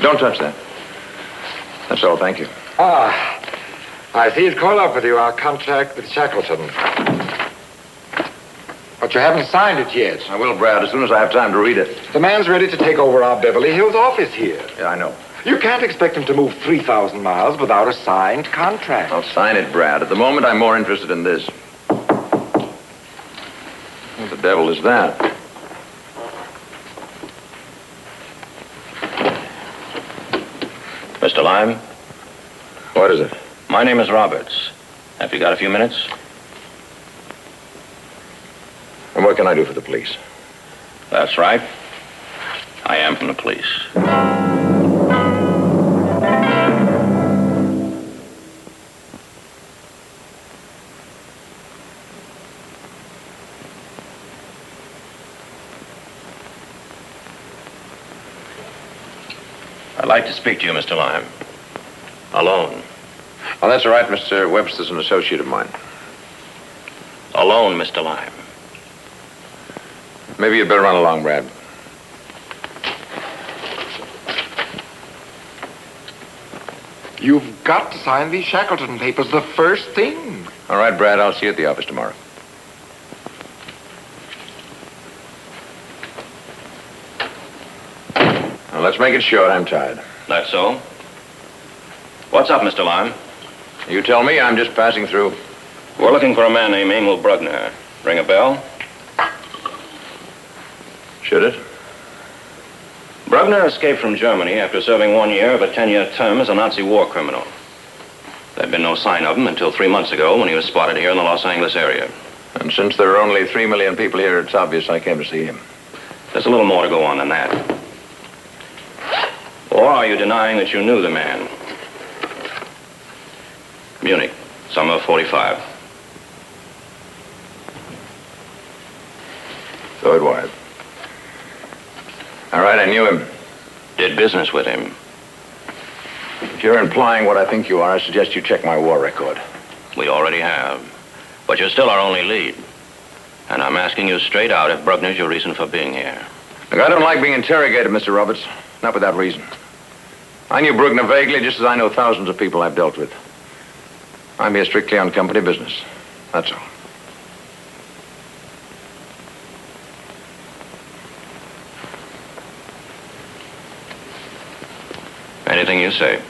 Don't touch that. That's all, thank you. Ah, I see it's caught up with you, our contract with Shackleton. But you haven't signed it yet. I will, Brad, as soon as I have time to read it. The man's ready to take over our Beverly Hills office here. Yeah, I know. You can't expect him to move 3,000 miles without a signed contract. I'll sign it, Brad. At the moment, I'm more interested in this. What the devil is that? Mr. Lime? What is it? My name is Roberts. Have you got a few minutes? And what can I do for the police? That's right. I am from the police. I'd like to speak to you, Mr. Lime. Alone. Oh, that's all right, Mr. Webster's an associate of mine. Alone, Mr. Lime. Maybe you'd better run along, Brad. You've got to sign these Shackleton papers the first thing. All right, Brad, I'll see you at the office tomorrow. Now, let's make it short. I'm tired. That's so? What's up, Mr. Lime? You tell me. I'm just passing through. We're looking for a man named Emil Brugner. Ring a bell? Should it? Brugner escaped from Germany after serving 1 year of a 10-year term as a Nazi war criminal. There'd been no sign of him until 3 months ago when he was spotted here in the Los Angeles area. And since there are only 3 million people here, it's obvious I came to see him. There's a little more to go on than that. Or are you denying that you knew the man? Munich, summer of 45. So do I. All right, I knew him. Did business with him. If you're implying what I think you are, I suggest you check my war record. We already have. But you're still our only lead. And I'm asking you straight out if Brugner's your reason for being here. Look, I don't like being interrogated, Mr. Roberts. Not without reason. I knew Brugner vaguely, just as I know thousands of people I've dealt with. I'm here strictly on company business. That's all. Anything you say.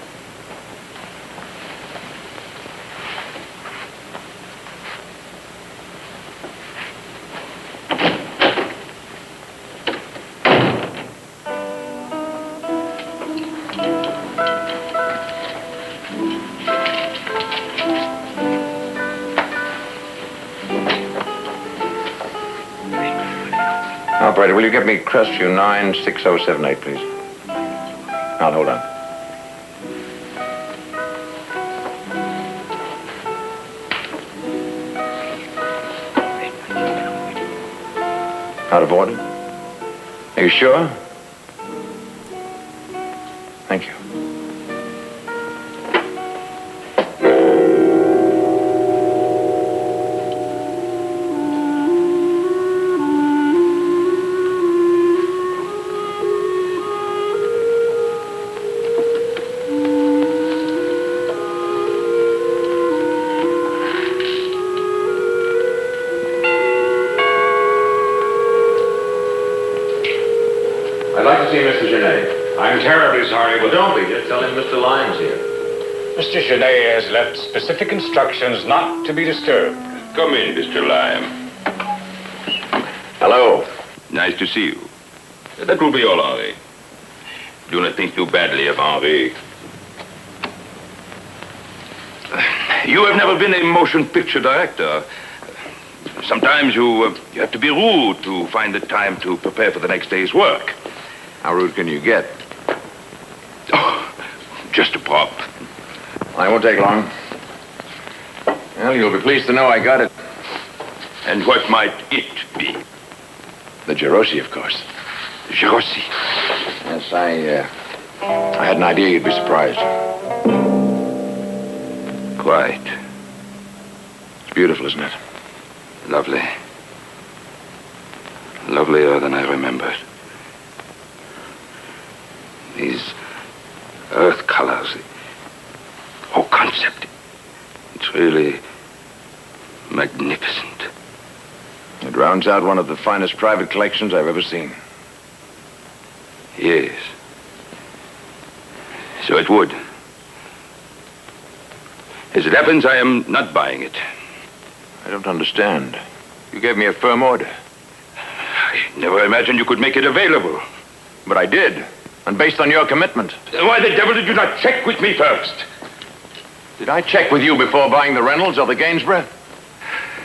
Operator, will you get me Crestview 96078, please? Now, hold on. Out of order? Are you sure? Thank you. I'd like to see Mr. Genet. I'm terribly sorry, but Don't be. Just tell him Mr. Lyons here. Mr. Genet has left specific instructions not to be disturbed. Come in, Mr. Lime. Hello. Nice to see you. That will be all, Henri. Do not think too badly of Henri. You have never been a motion picture director. Sometimes you have to be rude to find the time to prepare for the next day's work. How rude can you get? Oh, just a prop. I won't take long. Well, you'll be pleased to know I got it. And what might it be? The Gerosi, of course. Gerosi. Yes, I had an idea you'd be surprised. Quite. It's beautiful, isn't it? Lovely. Lovelier than I remembered. These earth colors, the whole concept. It's really magnificent. It rounds out one of the finest private collections I've ever seen. Yes. So it would. As it happens, I am not buying it. I don't understand. You gave me a firm order. I never imagined you could make it available. But I did. And based on your commitment. Why the devil did you not check with me first? Did I check with you before buying the Reynolds or the Gainsborough?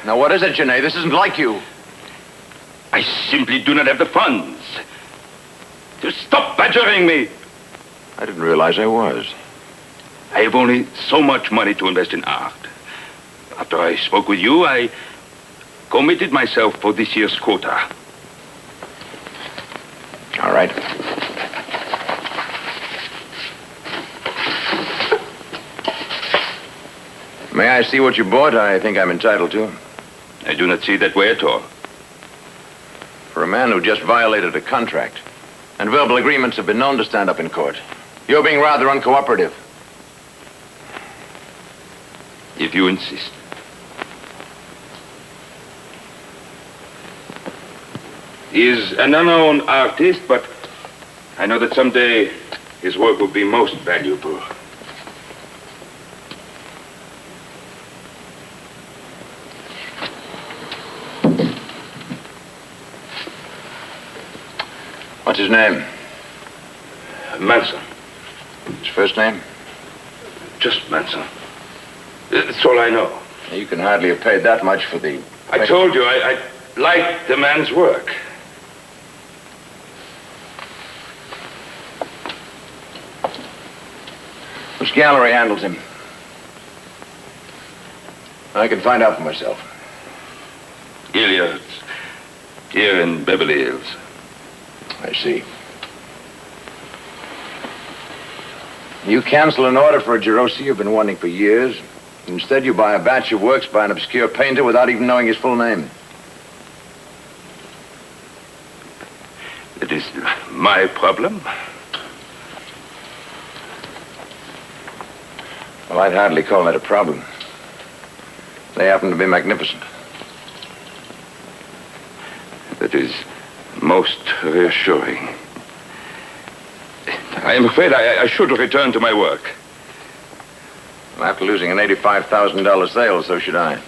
Now, what is it, Janae? This isn't like you. I simply do not have the funds. Just stop badgering me. I didn't realize I was. I have only so much money to invest in art. After I spoke with you, I committed myself for this year's quota. All right. May I see what you bought? I think I'm entitled to. I do not see that way at all. For a man who just violated a contract, and verbal agreements have been known to stand up in court, you're being rather uncooperative. If you insist. He is an unknown artist, but I know that someday his work will be most valuable. What's his name? Manson. His first name? Just Manson. That's all I know. You can hardly have paid that much for the... I told you, I liked the man's work. Which gallery handles him? I can find out for myself. Gilliard's. Here in Beverly Hills. I see. You cancel an order for a Gerosi you've been wanting for years. Instead, you buy a batch of works by an obscure painter without even knowing his full name. It is my problem. Well, I'd hardly call that a problem. They happen to be magnificent. That is most reassuring. I am afraid I should return to my work. Well, after losing an $85,000 sale, so should I.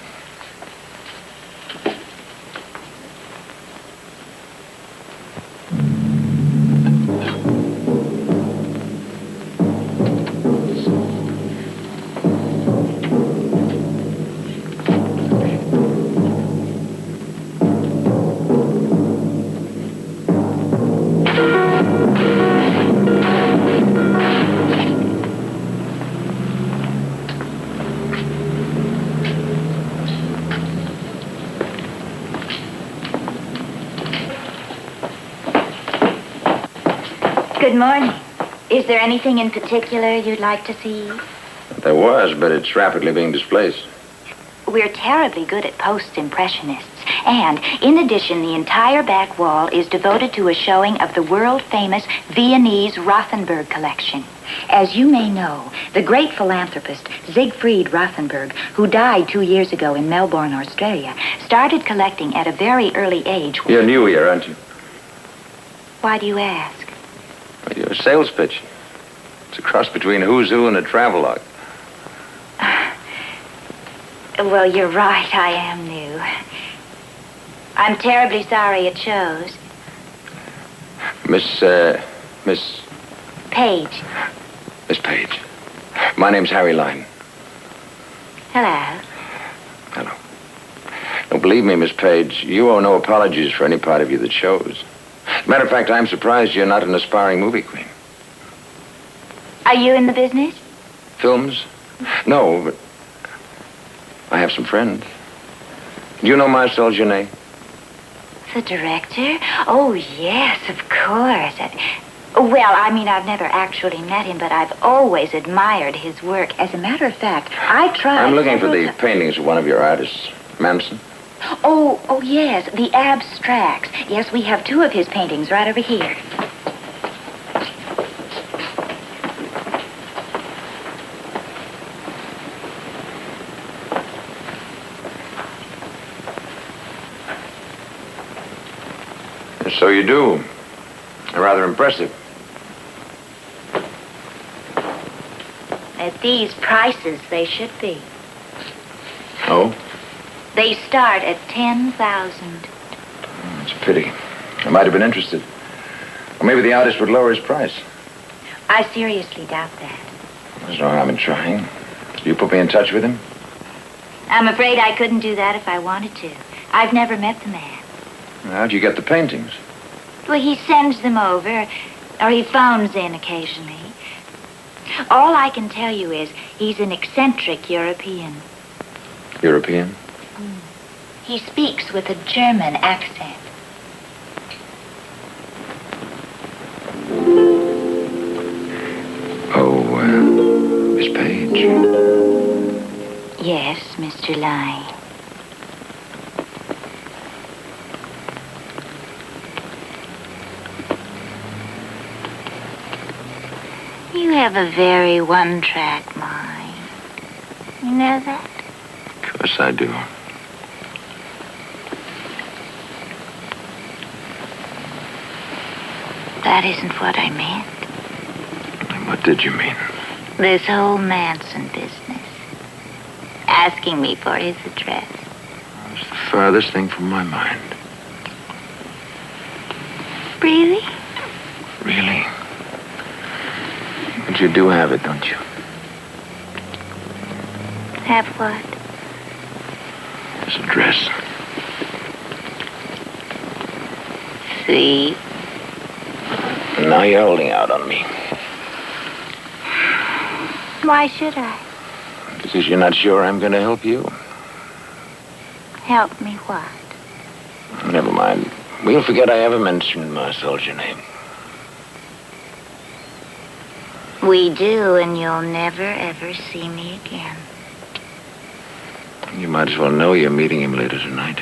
Good morning. Is there anything in particular you'd like to see? There was, but it's rapidly being displaced. We're terribly good at post-impressionists. And, in addition, the entire back wall is devoted to a showing of the world-famous Viennese Rothenberg collection. As you may know, the great philanthropist Siegfried Rothenberg, who died 2 years ago in Melbourne, Australia, started collecting at a very early age. You're new here, aren't you? Why do you ask? You're a sales pitch. It's a cross between Who's Who and a travelogue. Well, you're right. I am new. I'm terribly sorry it shows. Miss Page. Miss Page. My name's Harry Lyne. Hello. Hello. Now, believe me, Miss Page, you owe no apologies for any part of you that shows. Matter of fact, I'm surprised you're not an aspiring movie queen. Are you in the business? Films? No, but I have some friends. Do you know Marcel Genet? The director? Oh, yes, of course. Well, I mean, I've never actually met him, but I've always admired his work. As a matter of fact, I tried... I'm looking for the paintings of one of your artists, Manson. Oh, yes, the abstracts. Yes, we have 2 of his paintings right over here. So you do. Rather impressive. At these prices, they should be. Oh? They start at 10,000. It's a pity. I might have been interested. Or maybe the artist would lower his price. I seriously doubt that. There's no harm in trying. You put me in touch with him? I'm afraid I couldn't do that if I wanted to. I've never met the man. How'd you get the paintings? Well, he sends them over, or he phones in occasionally. All I can tell you is he's an eccentric European. European? He speaks with a German accent. Oh, Miss Page. Yes, Mr. Lyne. You have a very one-track mind. You know that? Of course I do. That isn't what I meant. And what did you mean? This whole Manson business. Asking me for his address. It's the farthest thing from my mind. Really? Really? But you do have it, don't you? Have what? This address. See? Now you're holding out on me. Why should I? Because you're not sure I'm going to help you. Help me what? Never mind. We'll forget I ever mentioned Marcel's your name. We do, and you'll never, ever see me again. You might as well know you're meeting him later tonight.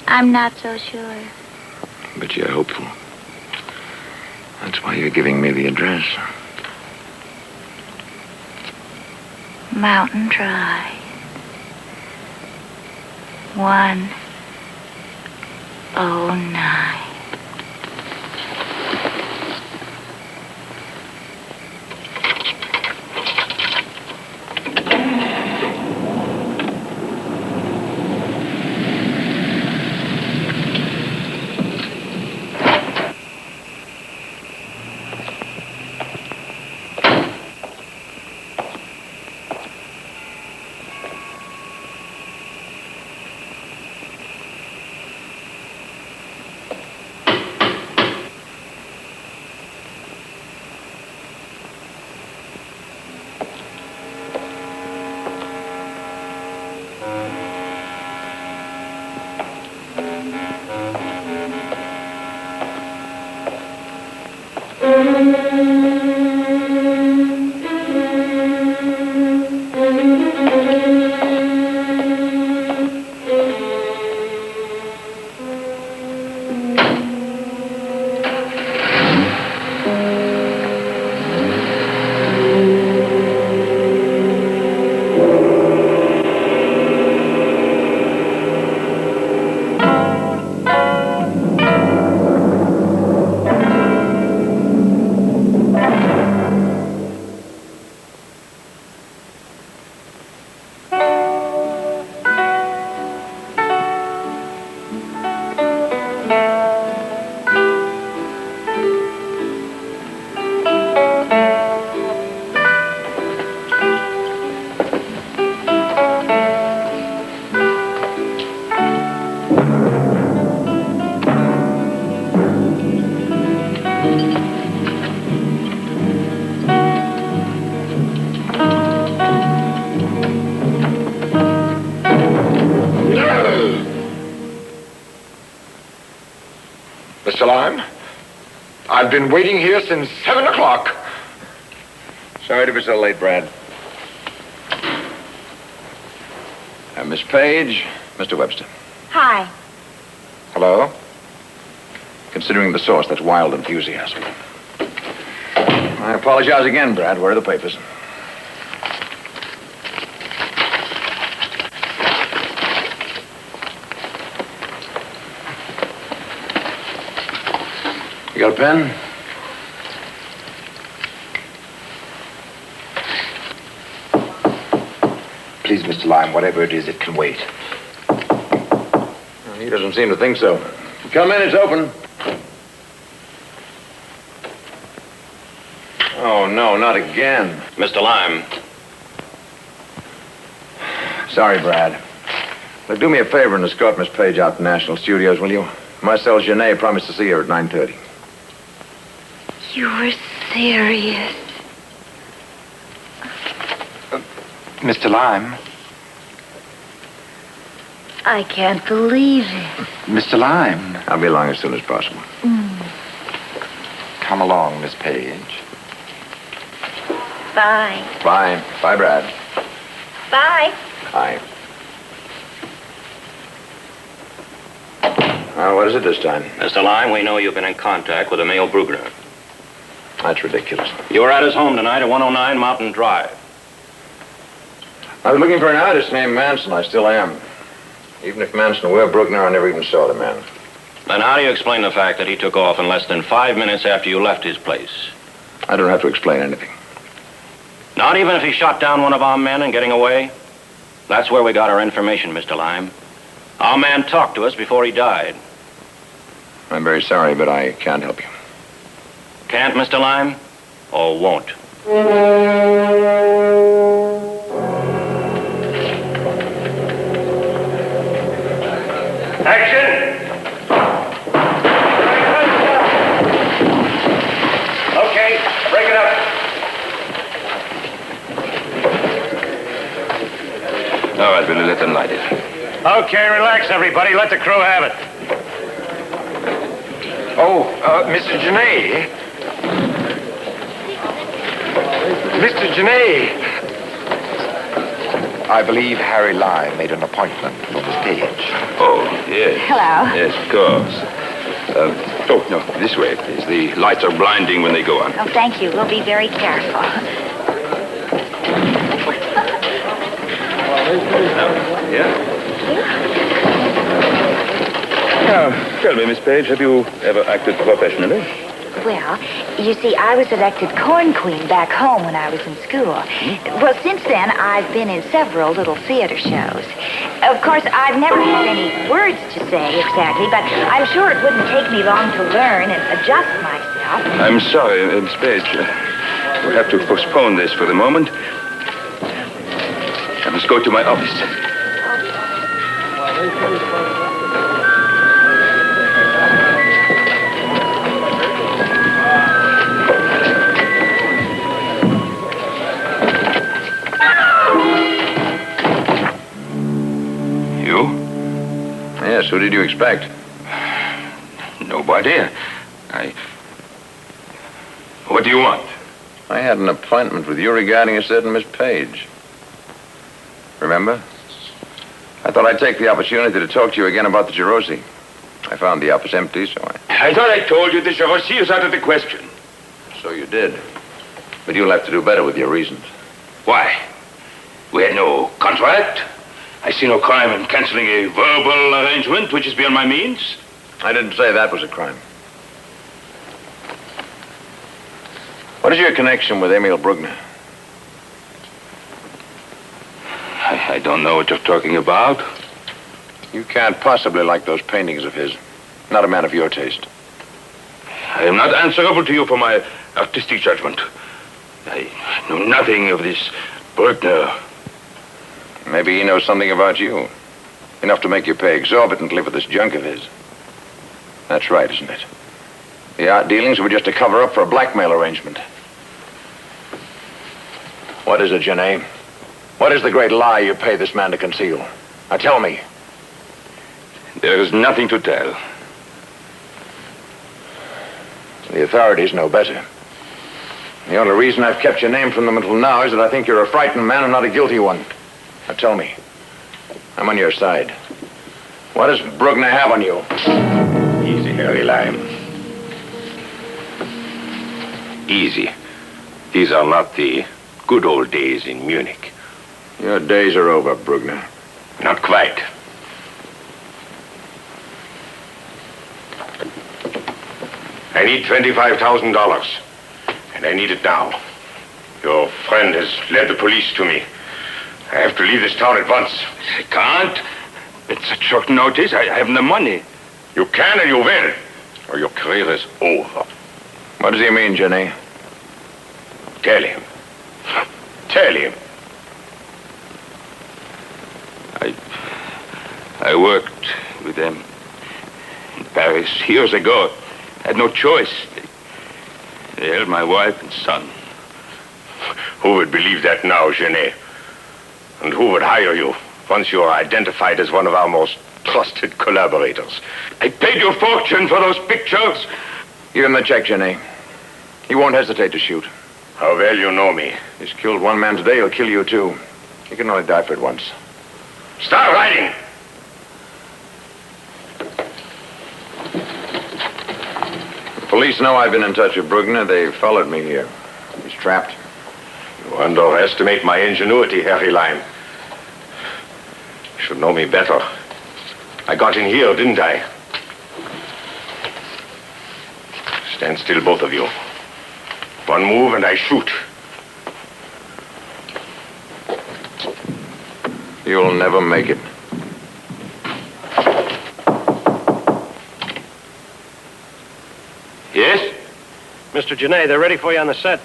I'm not so sure. But you're hopeful. That's why you're giving me the address. Mountain Drive. 109. Mr. Lyme, I've been waiting here since 7 o'clock. Sorry to be so late, Brad. Miss Page, Mr. Webster. Hi. Hello? Considering the source, that's wild enthusiasm. I apologize again, Brad. Where are the papers? You got a pen? Please, Mr. Lime, whatever it is, it can wait. Well, he doesn't seem to think so. Come in, it's open. Oh, no, not again. Mr. Lime. Sorry, Brad. Look, do me a favor and escort Miss Page out to National Studios, will you? Marcel Genet promised to see her at 9:30. You were serious. Mr. Lime? I can't believe it. Mr. Lime? I'll be along as soon as possible. Come along, Miss Page. Bye. Bye. Bye, Brad. Bye. Bye. Well, what is it this time? Mr. Lime, we know you've been in contact with Emil Brugner. That's ridiculous. You were at his home tonight at 109 Mountain Drive. I was looking for an artist named Manson. I still am. Even if Manson were Brugner, I never even saw the man. Then how do you explain the fact that he took off in less than 5 minutes after you left his place? I don't have to explain anything. Not even if he shot down one of our men and getting away? That's where we got our information, Mr. Lime. Our man talked to us before he died. I'm very sorry, but I can't help you. Can't, Mr. Lime? Or won't? Action! Okay, break it up. All right, Billy, let them light it. Okay, relax, everybody. Let the crew have it. Oh, Mr. Genet. Mr. Genet. I believe Harry Lime made an appointment for Miss Page. Oh, yes. Hello. Yes, of course. Oh, no, this way, please. The lights are blinding when they go on. Oh, thank you. We'll be very careful. Yeah? Now, tell me, Miss Page, have you ever acted professionally? Well, you see, I was elected corn queen back home when I was in school. Well, since then, I've been in several little theater shows. Of course, I've never had any words to say exactly, but I'm sure it wouldn't take me long to learn and adjust myself. I'm sorry, Miss Page. We'll have to postpone this for the moment. I must go to my office. Yes, who did you expect? Nobody. What do you want? I had an appointment with you regarding a certain Miss Page. Remember? I thought I'd take the opportunity to talk to you again about the Gerosi. I found the office empty, so I thought I told you the Gerosi is out of the question. So you did. But you'll have to do better with your reasons. Why? We had no contract. I see no crime in canceling a verbal arrangement which is beyond my means. I didn't say that was a crime. What is your connection with Emil Brugner? I don't know what you're talking about. You can't possibly like those paintings of his. Not a man of your taste. I am not answerable to you for my artistic judgment. I know nothing of this Brugner. Maybe he knows something about you. Enough to make you pay exorbitantly for this junk of his. That's right, isn't it? The art dealings were just a cover-up for a blackmail arrangement. What is it, Genet? What is the great lie you pay this man to conceal? Now tell me. There is nothing to tell. The authorities know better. The only reason I've kept your name from them until now is that I think you're a frightened man and not a guilty one. Now tell me. I'm on your side. What does Brugner have on you? Easy, Harry Lime. Easy. These are not the good old days in Munich. Your days are over, Brugner. Not quite. I need $25,000. And I need it now. Your friend has led the police to me. I have to leave this town at once. I can't. It's such short notice. I haven't the money. You can and you will, or your career is over. What does he mean, Jenny? Tell him. Tell him. I worked with them in Paris years ago. I had no choice. They held my wife and son. Who would believe that now, Genet? And who would hire you once you are identified as one of our most trusted collaborators? I paid you a fortune for those pictures. Give him the check, Jenny. He won't hesitate to shoot. How well you know me. He's killed one man today, he'll kill you too. You can only die for it once. Start writing! The police know I've been in touch with Brugner. They followed me here. He's trapped. You underestimate my ingenuity, Harry Lime. You should know me better. I got in here, didn't I? Stand still, both of you. One move and I shoot. You'll never make it. Yes? Mr. Genet, they're ready for you on the set.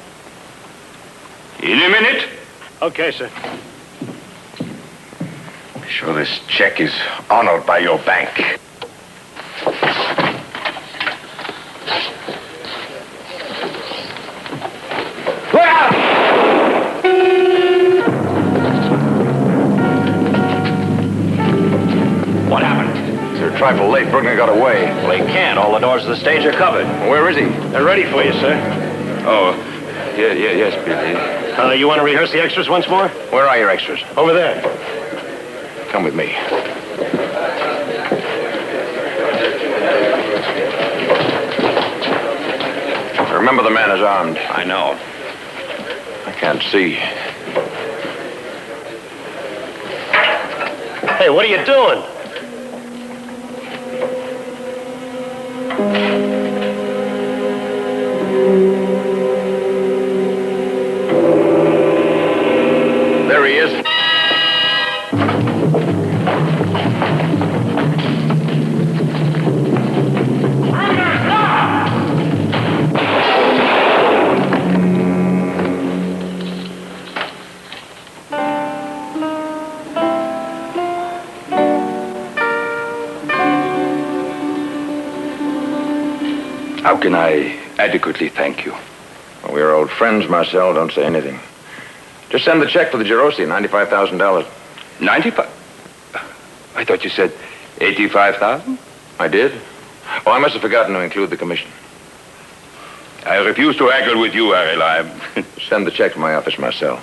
In a minute. Okay, sir. Be sure this check is honored by your bank. What happened? You're a trifle late. Brugner got away. Well, he can't. All the doors of the stage are covered. Where is he? They're ready for you, sir. Oh, yes, Billy. You want to rehearse the extras once more? Where are your extras? Over there. Come with me. Remember, the man is armed. I know. I can't see. Hey, what are you doing? There he is. How can I adequately thank you? Well, we're old friends, Marcel. Don't say anything. Just send the check for the Gerosi, $95,000. 95? I thought you said 85,000? I did? Oh, I must have forgotten to include the commission. I refuse to haggle with you, Harry Lime. Send the check to my office, Marcel.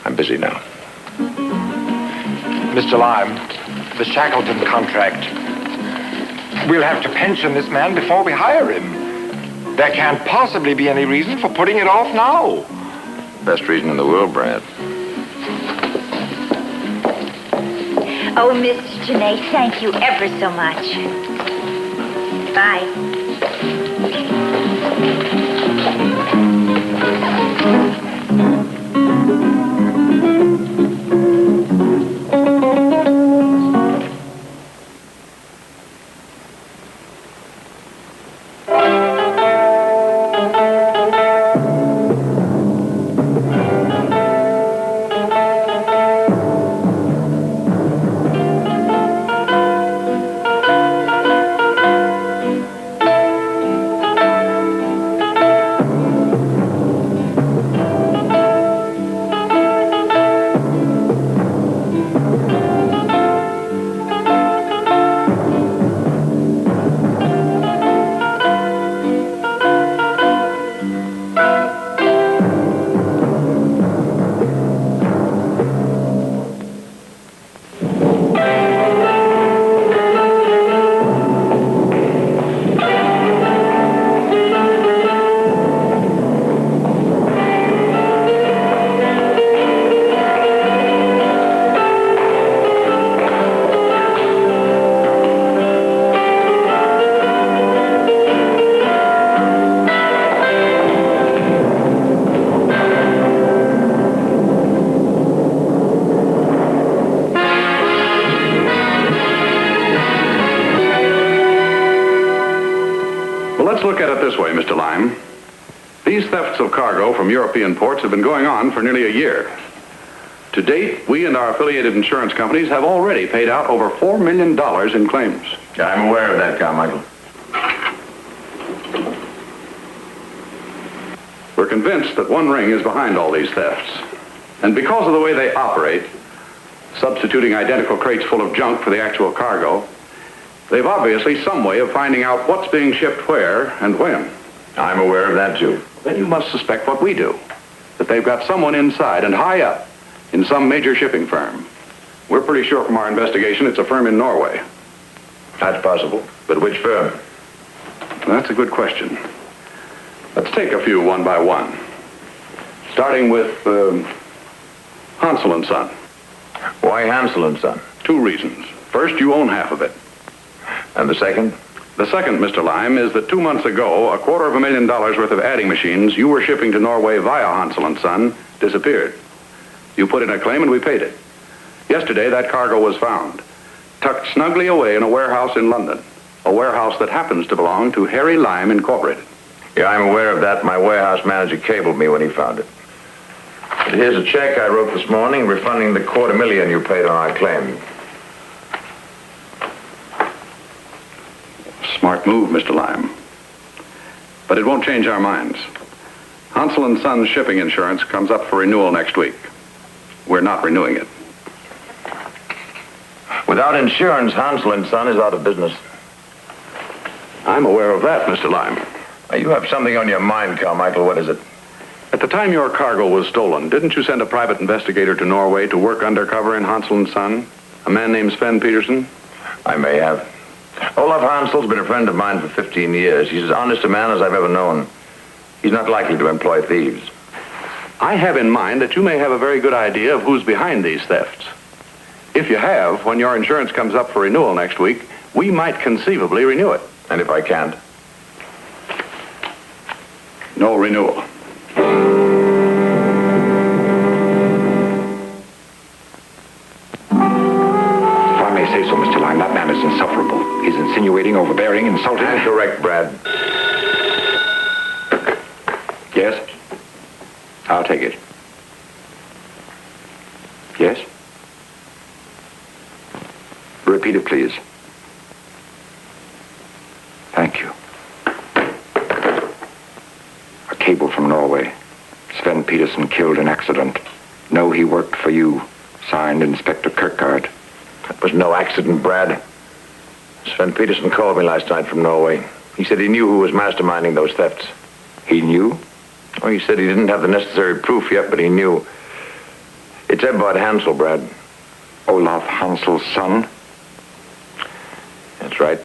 I'm busy now. Mr. Lime, the Shackleton contract. We'll have to pension this man before we hire him. There can't possibly be any reason for putting it off now. Best reason in the world, Brad. Oh, Mr. Genet, thank you ever so much. Bye. it this way, Mr. Lime. These thefts of cargo from European ports have been going on for nearly a year. To date, we and our affiliated insurance companies have already paid out over $4 million in claims. Yeah, I'm aware of that, Carmichael. We're convinced that one ring is behind all these thefts. And because of the way they operate, substituting identical crates full of junk for the actual cargo, they've obviously some way of finding out what's being shipped where and when. I'm aware of that, too. Then you must suspect what we do, that they've got someone inside and high up in some major shipping firm. We're pretty sure from our investigation it's a firm in Norway. That's possible. But which firm? That's a good question. Let's take a few one by one. Starting with Hansel and Son. Why Hansel and Son? 2 reasons. First, you own half of it. And the second? The second, Mr. Lime, is that 2 months ago, $250,000 worth of adding machines you were shipping to Norway via Hansel and Son disappeared. You put in a claim and we paid it. Yesterday, that cargo was found, tucked snugly away in a warehouse in London, a warehouse that happens to belong to Harry Lime Incorporated. Yeah, I'm aware of that. My warehouse manager cabled me when he found it. But here's a check I wrote this morning refunding the $250,000 you paid on our claim. Smart move, Mr. Lime. But it won't change our minds. Hansel and Son's shipping insurance comes up for renewal next week. We're not renewing it. Without insurance, Hansel and Son is out of business. I'm aware of that, Mr. Lime. Now, you have something on your mind, Carmichael. What is it? At the time your cargo was stolen, didn't you send a private investigator to Norway to work undercover in Hansel and Son? A man named Sven Peterson? I may have. Olaf Hansel's been a friend of mine for 15 years. He's as honest a man as I've ever known. He's not likely to employ thieves. I have in mind that you may have a very good idea of who's behind these thefts. If you have, when your insurance comes up for renewal next week, we might conceivably renew it. And if I can't? No renewal. If I may say so, Mr. Lime, that man is insufferable. He's insinuating, overbearing, insulting. Correct, Brad. Yes? I'll take it. Yes? Repeat it, please. Thank you. A cable from Norway. Sven Peterson killed in accident. Know he worked for you. Signed Inspector Kirkgaard. That was no accident, Brad. Sven Peterson called me last night from Norway. He said he knew who was masterminding those thefts. He knew? Oh, he said he didn't have the necessary proof yet, but he knew. It's Ebbard Hansel, Brad. Olaf Hansel's son? That's right.